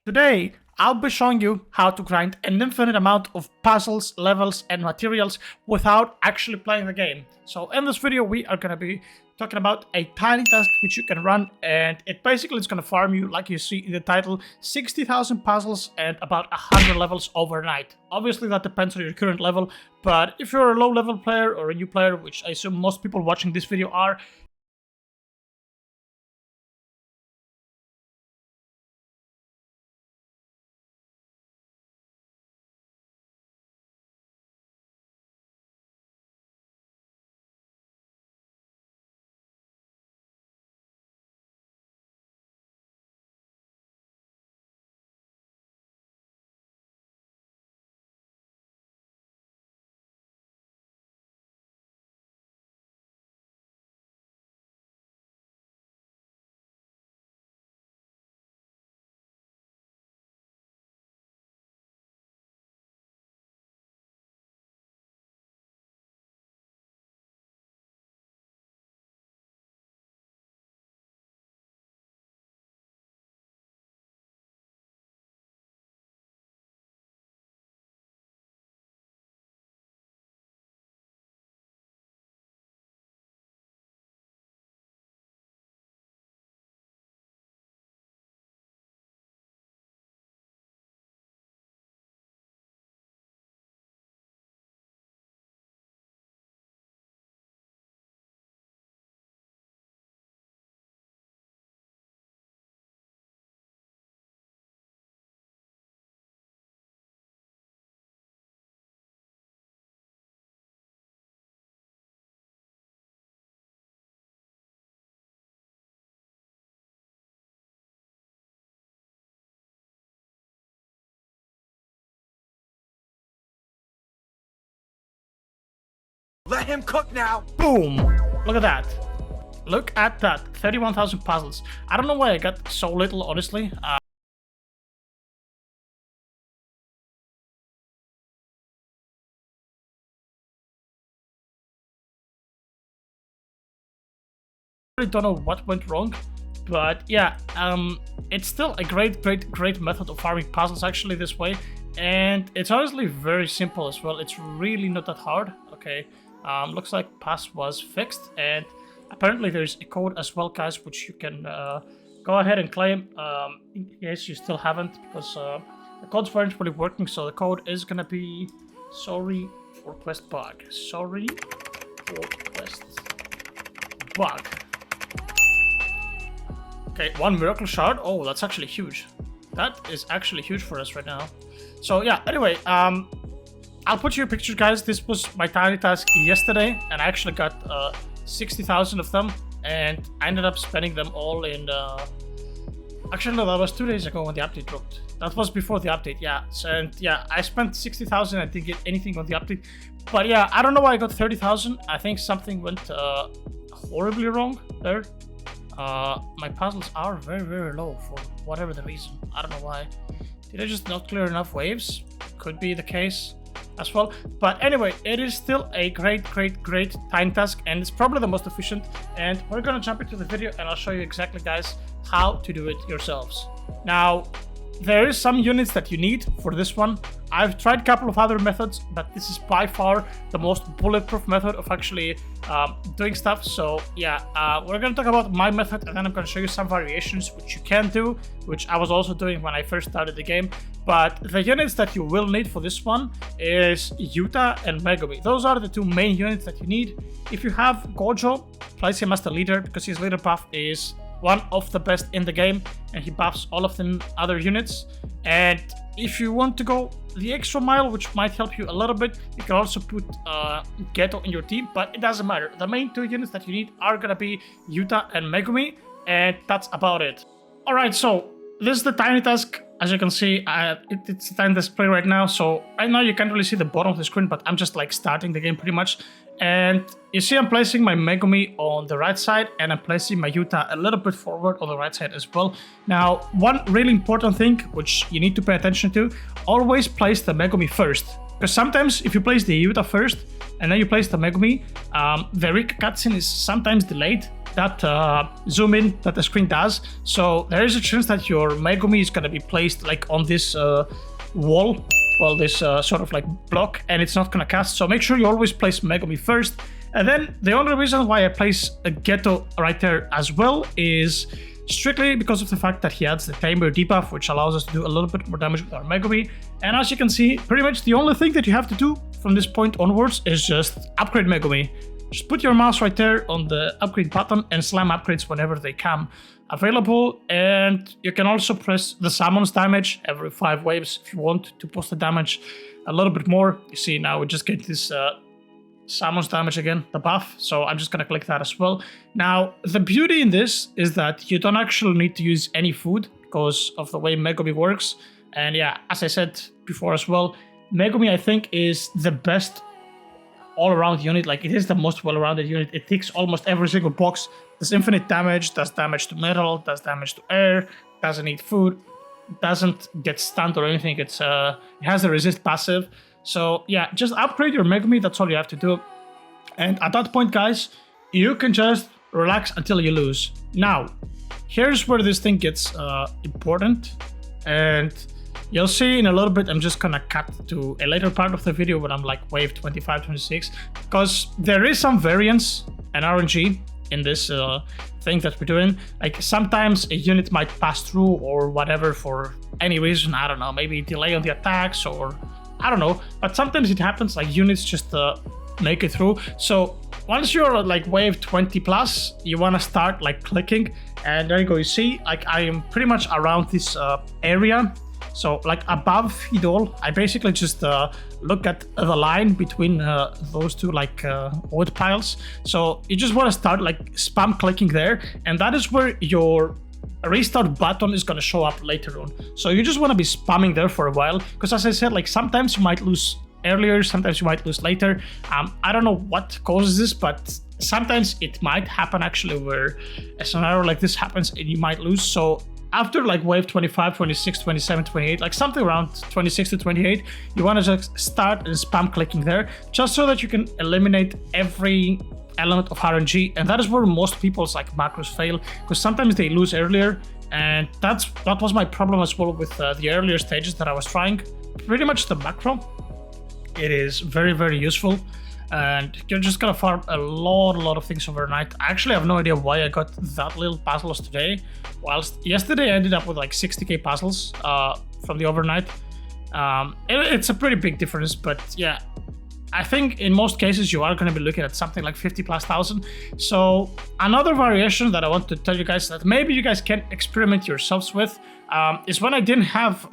Today, I'll be showing you how to grind an infinite amount of puzzles, levels, and materials without actually playing the game. So in this video, we are going to be talking about a tiny task which you can run, and it basically is going to farm you, like you see in the title, 60,000 puzzles and about 100 levels overnight. Obviously that depends on your current level, but if you're a low level player or a new player, which I assume most people watching this video are, Let him cook now! boom! Look at that. Look at that. 31,000 puzzles. I don't know why I got so little, honestly. I really don't know what went wrong, but yeah, it's still a great method of farming puzzles actually this way, and it's honestly very simple as well. It's really not that hard. Okay, looks like pass was fixed, and apparently there's a code as well, guys, which you can go ahead and claim in case you still haven't, because the codes weren't really working. So the code is gonna be sorry for quest bug. Sorry for quest bug. Okay, one miracle shard. Oh, that's actually huge. That is actually huge for us right now. So yeah, anyway, I'll put you a picture, guys. This was my tiny task yesterday, and I actually got 60,000 of them, and I ended up spending them all in actually no, that was 2 days ago when the update dropped. That was before the update, yeah. So, and yeah, I spent 60,000. I didn't get anything on the update, but yeah, I don't know why I got 30,000. I think something went horribly wrong there. My puzzles are very low for whatever the reason. I don't know why. Did I just not clear enough waves? Could be the case as well. But anyway, it is still a great tiny task, and it's probably the most efficient. And we're gonna jump into the video, and I'll show you exactly, guys, how to do it yourselves. Now, there is some units that you need for this one. I've tried a couple of other methods, but this is by far the most bulletproof method of actually doing stuff. So yeah, we're going to talk about my method, and then I'm going to show you some variations which you can do, which I was also doing when I first started the game. But the units that you will need for this one is Yuta and Megumi. Those are the two main units that you need. If you have Gojo, place him as the leader, because his leader buff is one of the best in the game, and he buffs all of the other units. And if you want to go the extra mile, which might help you a little bit, you can also put Geto in your team, but it doesn't matter. The main two units that you need are gonna be Yuta and Megumi, and that's about it. Alright, so this is the tiny task. As you can see, it's the tiny task play right now. So right now you can't really see the bottom of the screen, but I'm just like starting the game pretty much. And you see I'm placing my Megumi on the right side, and I'm placing my Yuta a little bit forward on the right side as well. Now, one really important thing which you need to pay attention to, always place the Megumi first. Because sometimes if you place the Yuta first and then you place the Megumi, the rig cutscene is sometimes delayed. that zoom in that the screen does. So there is a chance that your Megumi is gonna be placed like on this wall, well, this sort of like block, and it's not gonna cast. So make sure you always place Megumi first. And then the only reason why I place a Ghetto right there as well is strictly because of the fact that he adds the Tamer debuff, which allows us to do a little bit more damage with our Megumi. And as you can see, pretty much the only thing that you have to do from this point onwards is just upgrade Megumi. Just put your mouse right there on the upgrade button and slam upgrades whenever they come available. And you can also press the summons damage every 5 waves if you want to boost the damage a little bit more. You see now we just get this summons damage again, the buff, so I'm just gonna click that as well. Now the beauty in this is that you don't actually need to use any food because of the way Megumi works. And yeah, as I said before as well, Megumi I think is the best all-around unit. Like, it is the most well-rounded unit. It ticks almost every single box. Does infinite damage, does damage to metal, does damage to air, doesn't need food, doesn't get stunned or anything. It has a resist passive. So yeah, just upgrade your Megumi, that's all you have to do. And at that point, guys, you can just relax until you lose. Now, here's where this thing gets important. And you'll see in a little bit, I'm just gonna cut to a later part of the video when I'm like wave 25, 26. Because there is some variance and RNG in this thing that we're doing. Like, sometimes a unit might pass through or whatever for any reason. I don't know, maybe delay on the attacks or I don't know, but sometimes it happens, like units just make it through. So once you're like wave 20 plus, you want to start like clicking, and there you go. You see, like, I am pretty much around this area. So like above Idol, I basically just look at the line between those two like wood piles. So you just want to start like spam clicking there, and that is where your restart button is going to show up later on. So you just want to be spamming there for a while, because as I said, like, sometimes you might lose earlier, sometimes you might lose later. I don't know what causes this, but sometimes it might happen actually where a scenario like this happens and you might lose. So after like wave 25, 26, 27, 28, like something around 26 to 28, you want to just start and spam clicking there, just so that you can eliminate every element of RNG. And that is where most people's like macros fail, because sometimes they lose earlier, and that was my problem as well with the earlier stages that I was trying. Pretty much the macro, it is very, very useful, and you're just gonna farm a lot of things overnight. I actually have no idea why I got that little puzzles today, whilst yesterday I ended up with like 60k puzzles from the overnight. It's a pretty big difference, but yeah, I think in most cases you are going to be looking at something like 50,000+. So another variation that I want to tell you guys that maybe you guys can experiment yourselves with is when I didn't have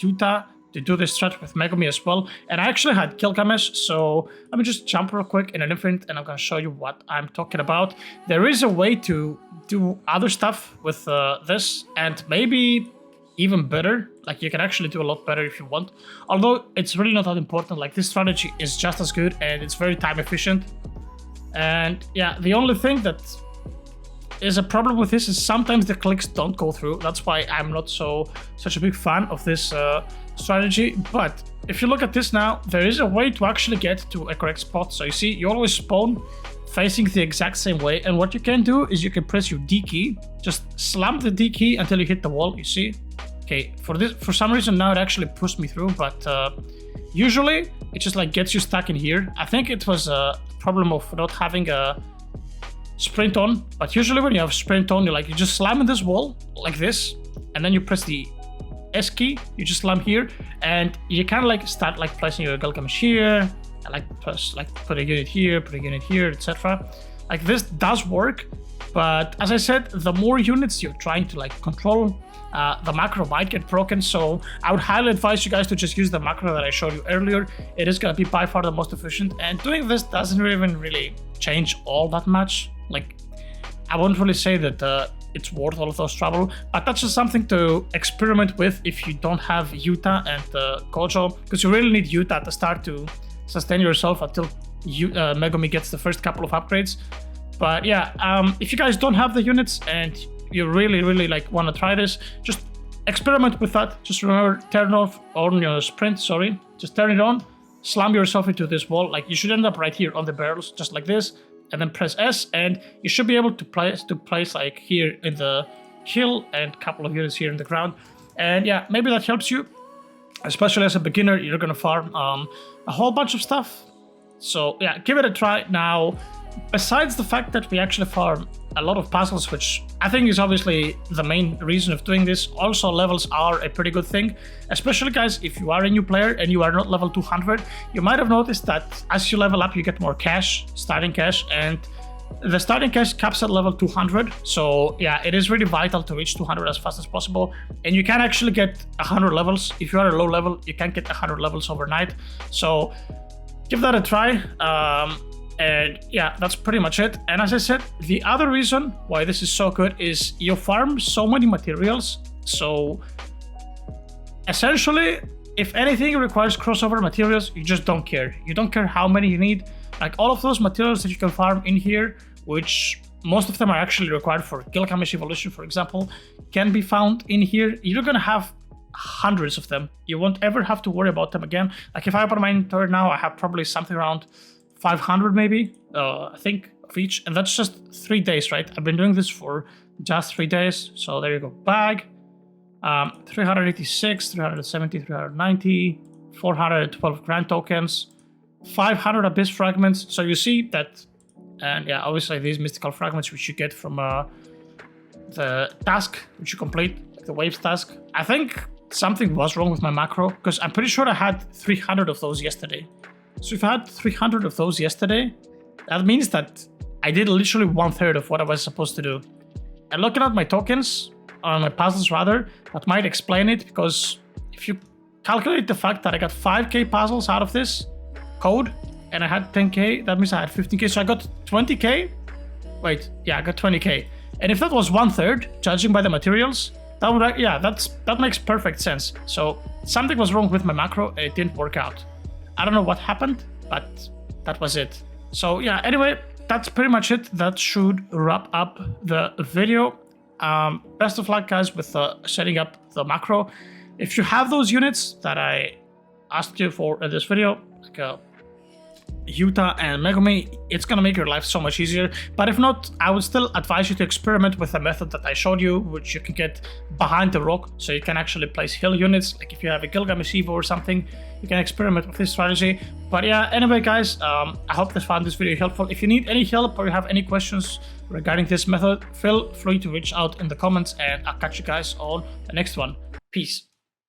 Yuta to do this strat with Megumi as well, and I actually had Gilgamesh. So let me just jump real quick in an infinite and I'm going to show you what I'm talking about. There is a way to do other stuff with this, and maybe even better. Like, you can actually do a lot better if you want, although it's really not that important. Like, this strategy is just as good and it's very time efficient. And yeah, the only thing that is a problem with this is sometimes the clicks don't go through. That's why I'm not such a big fan of this strategy. But if you look at this now, there is a way to actually get to a correct spot. So you see, you always spawn facing the exact same way, and what you can do is you can press your D key, just slam the D key until you hit the wall. You see, okay, for some reason now it actually pushed me through, but usually it just like gets you stuck in here. I think it was a problem of not having a sprint on, but usually when you have sprint on, you just slam in this wall like this, and then you press the S key, you just slam here, and you kind of like start like placing your Gilgamesh here, and like press like put a unit here, etc. Like, this does work, but as I said, the more units you're trying to like control, the macro might get broken. So I would highly advise you guys to just use the macro that I showed you earlier. It is going to be by far the most efficient, and doing this doesn't even really change all that much. Like, I won't really say that it's worth all of those trouble, but that's just something to experiment with if you don't have Yuta and Gojo, because you really need Yuta at the start to sustain yourself until Megumi gets the first couple of upgrades. But yeah, if you guys don't have the units and you really like want to try this, just experiment with that. Just remember, turn off on your sprint, just turn it on, slam yourself into this wall. Like, you should end up right here on the barrels, just like this, and then press S, and you should be able to place like here in the hill and a couple of units here in the ground. And yeah, maybe that helps you, especially as a beginner. You're gonna farm a whole bunch of stuff. So yeah, give it a try. Now, besides the fact that we actually farm a lot of puzzles, which I think is obviously the main reason of doing this, also levels are a pretty good thing. Especially guys, if you are a new player and you are not level 200, you might have noticed that as you level up, you get more cash, starting cash, and the starting cash caps at level 200. So yeah, it is really vital to reach 200 as fast as possible. And you can actually get 100 levels. If you are a low level, you can get 100 levels overnight. So give that a try. And yeah, that's pretty much it. And as I said, the other reason why this is so good is you farm so many materials. So essentially, if anything requires crossover materials, you just don't care. You don't care how many you need. Like all of those materials that you can farm in here, which most of them are actually required for Gilgamesh evolution, for example, can be found in here. You're gonna have hundreds of them. You won't ever have to worry about them again. Like if I open my inventory now, I have probably something around 500 maybe, I think, of each. And that's just 3 days, right? I've been doing this for just 3 days. So there you go. Bag, 386, 370, 390, 412 grand tokens, 500 abyss fragments. So you see that, and yeah, obviously these mystical fragments which you get from the task which you complete, like the waves task. I think something was wrong with my macro, because I'm pretty sure I had 300 of those yesterday. So if I had 300 of those yesterday, that means that I did literally 1/3 of what I was supposed to do. And looking at my tokens, or my puzzles rather, that might explain it, because if you calculate the fact that I got 5k puzzles out of this code, and I had 10k, that means I had 15k, so I got 20k? Wait, yeah, I got 20k. And if that was 1/3, judging by the materials, that would, yeah, that makes perfect sense. So something was wrong with my macro, and it didn't work out. I don't know what happened, but that was it. So yeah, anyway, that's pretty much it. That should wrap up the video. Best of luck, guys, with setting up the macro. If you have those units that I asked you for in this video, like Utah and Megumi, it's gonna make your life so much easier. But if not, I would still advise you to experiment with the method that I showed you, which you can get behind the rock, so you can actually place hill units. Like if you have a Gilgamesh Evo or something, you can experiment with this strategy. But yeah, anyway guys, I hope you found this video helpful. If you need any help or you have any questions regarding this method, feel free to reach out in the comments, and I'll catch you guys on the next one. Peace.